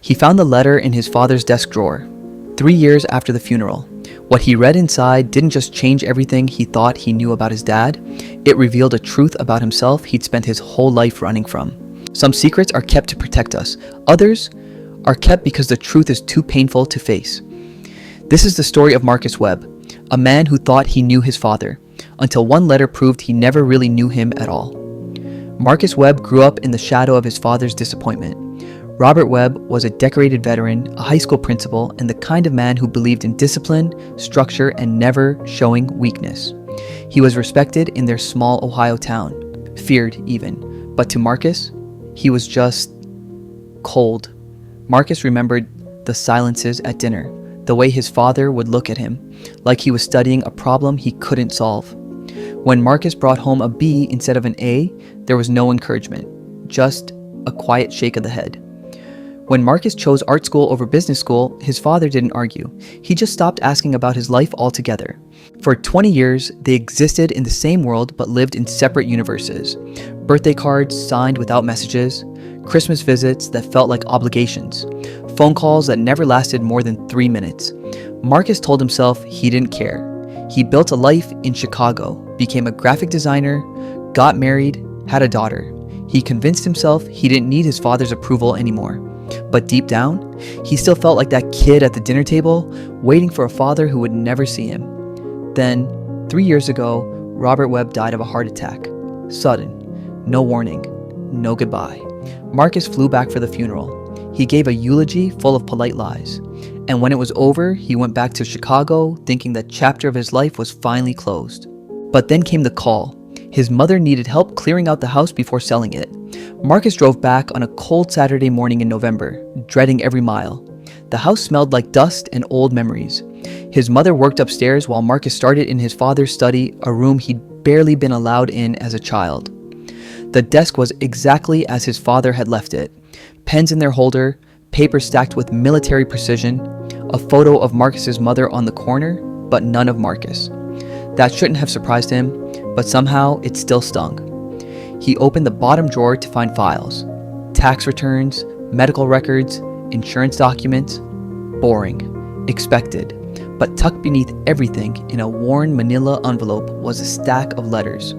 He found the letter in his father's desk drawer, 3 years after the funeral. What he read inside didn't just change everything he thought he knew about his dad, it revealed a truth about himself he'd spent his whole life running from. Some secrets are kept to protect us. Others are kept because the truth is too painful to face. This is the story of Marcus Webb, a man who thought he knew his father, until one letter proved he never really knew him at all. Marcus Webb grew up in the shadow of his father's disappointment. Robert Webb was a decorated veteran, a high school principal, and the kind of man who believed in discipline, structure, and never showing weakness. He was respected in their small Ohio town, feared even. But to Marcus, he was just cold. Marcus remembered the silences at dinner, the way his father would look at him, like he was studying a problem he couldn't solve. When Marcus brought home a B instead of an A, there was no encouragement, just a quiet shake of the head. When Marcus chose art school over business school, his father didn't argue. He just stopped asking about his life altogether. For 20 years, they existed in the same world but lived in separate universes. Birthday cards signed without messages, Christmas visits that felt like obligations, phone calls that never lasted more than 3 minutes. Marcus told himself he didn't care. He built a life in Chicago, became a graphic designer, got married, had a daughter. He convinced himself he didn't need his father's approval anymore. But deep down, he still felt like that kid at the dinner table, waiting for a father who would never see him. Then, 3 years ago, Robert Webb died of a heart attack. Sudden. No warning. No goodbye. Marcus flew back for the funeral. He gave a eulogy full of polite lies. And when it was over, he went back to Chicago, thinking that chapter of his life was finally closed. But then came the call. His mother needed help clearing out the house before selling it. Marcus drove back on a cold Saturday morning in November, dreading every mile. The house smelled like dust and old memories. His mother worked upstairs while Marcus started in his father's study, a room he'd barely been allowed in as a child. The desk was exactly as his father had left it. Pens in their holder, paper stacked with military precision, a photo of Marcus's mother on the corner, but none of Marcus. That shouldn't have surprised him, but somehow it still stung. He opened the bottom drawer to find files. Tax returns, medical records, insurance documents. Boring. Expected. But tucked beneath everything in a worn manila envelope was a stack of letters.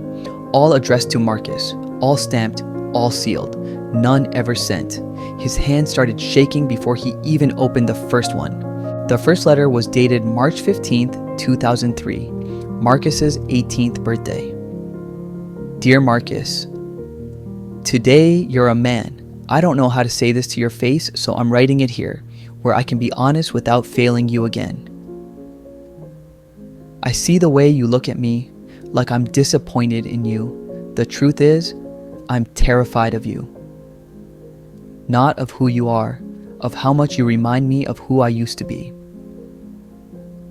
All addressed to Marcus. All stamped, all sealed. None ever sent. His hand started shaking before he even opened the first one. The first letter was dated March 15th, 2003. Marcus's 18th birthday. Dear Marcus, today you're a man. I don't know how to say this to your face, so I'm writing it here, where I can be honest without failing you again. I see the way you look at me, like I'm disappointed in you. The truth is, I'm terrified of you. Not of who you are, of how much you remind me of who I used to be.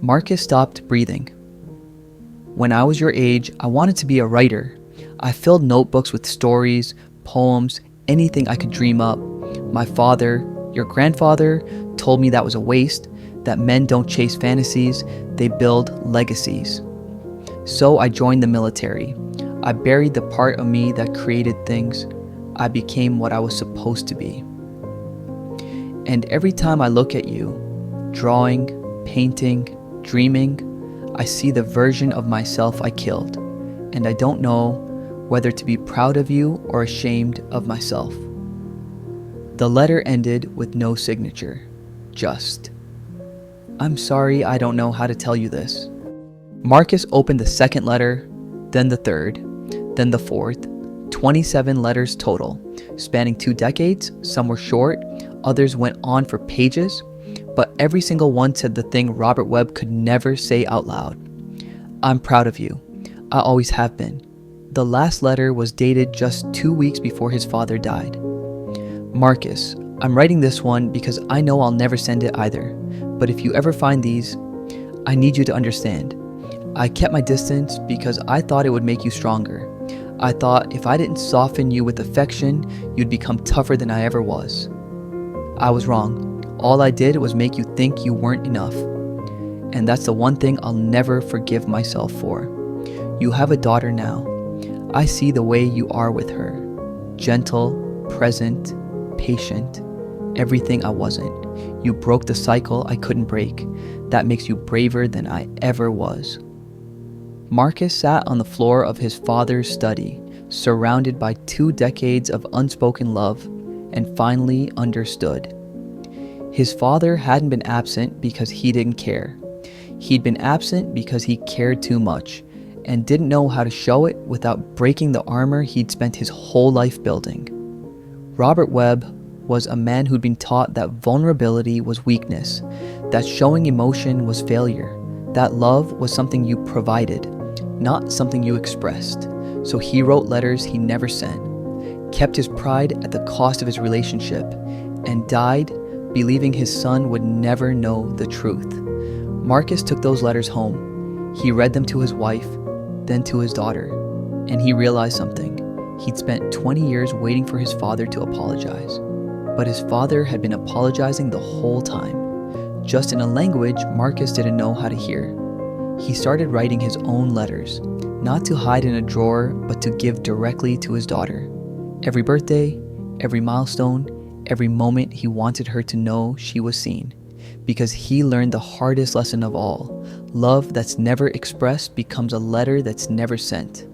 Marcus stopped breathing. When I was your age, I wanted to be a writer. I filled notebooks with stories, poems, anything I could dream up. My father, your grandfather, told me that was a waste, that men don't chase fantasies, they build legacies. So I joined the military. I buried the part of me that created things. I became what I was supposed to be. And every time I look at you, drawing, painting, dreaming, I see the version of myself I killed, and I don't know whether to be proud of you or ashamed of myself. The letter ended with no signature, just, I'm sorry, I don't know how to tell you this. Marcus opened the second letter, then the third, then the fourth, 27 letters total, spanning 2 decades. Some were short, others went on for pages, but every single one said the thing Robert Webb could never say out loud. I'm proud of you. I always have been. The last letter was dated just 2 weeks before his father died. Marcus, I'm writing this one because I know I'll never send it either, but if you ever find these, I need you to understand. I kept my distance because I thought it would make you stronger. I thought if I didn't soften you with affection, you'd become tougher than I ever was. I was wrong. All I did was make you think you weren't enough. And that's the one thing I'll never forgive myself for. You have a daughter now. I see the way you are with her. Gentle, present, patient, everything I wasn't. You broke the cycle I couldn't break. That makes you braver than I ever was." Marcus sat on the floor of his father's study, surrounded by 2 decades of unspoken love, and finally understood. His father hadn't been absent because he didn't care. He'd been absent because he cared too much and didn't know how to show it without breaking the armor he'd spent his whole life building. Robert Webb was a man who'd been taught that vulnerability was weakness, that showing emotion was failure, that love was something you provided, not something you expressed. So he wrote letters he never sent, kept his pride at the cost of his relationship, and died believing his son would never know the truth. Marcus took those letters home. He read them to his wife, then to his daughter, and he realized something. He'd spent 20 years waiting for his father to apologize. But his father had been apologizing the whole time, just in a language Marcus didn't know how to hear. He started writing his own letters, not to hide in a drawer, but to give directly to his daughter. Every birthday, every milestone, every moment he wanted her to know she was seen. Because he learned the hardest lesson of all: love that's never expressed becomes a letter that's never sent.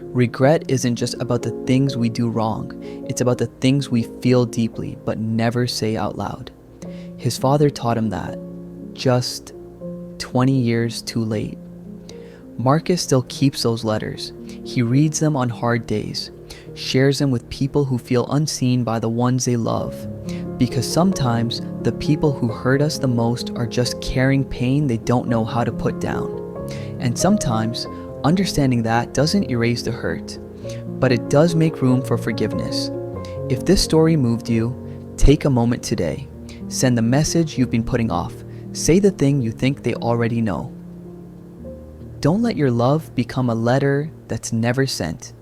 Regret isn't just about the things we do wrong, it's about the things we feel deeply but never say out loud. His father taught him that, just 20 years too late. Marcus still keeps those letters. He reads them on hard days, shares them with people who feel unseen by the ones they love. Because sometimes the people who hurt us the most are just carrying pain they don't know how to put down. And sometimes understanding that doesn't erase the hurt, but it does make room for forgiveness. If this story moved you, take a moment today. Send the message you've been putting off. Say the thing you think they already know. Don't let your love become a letter that's never sent.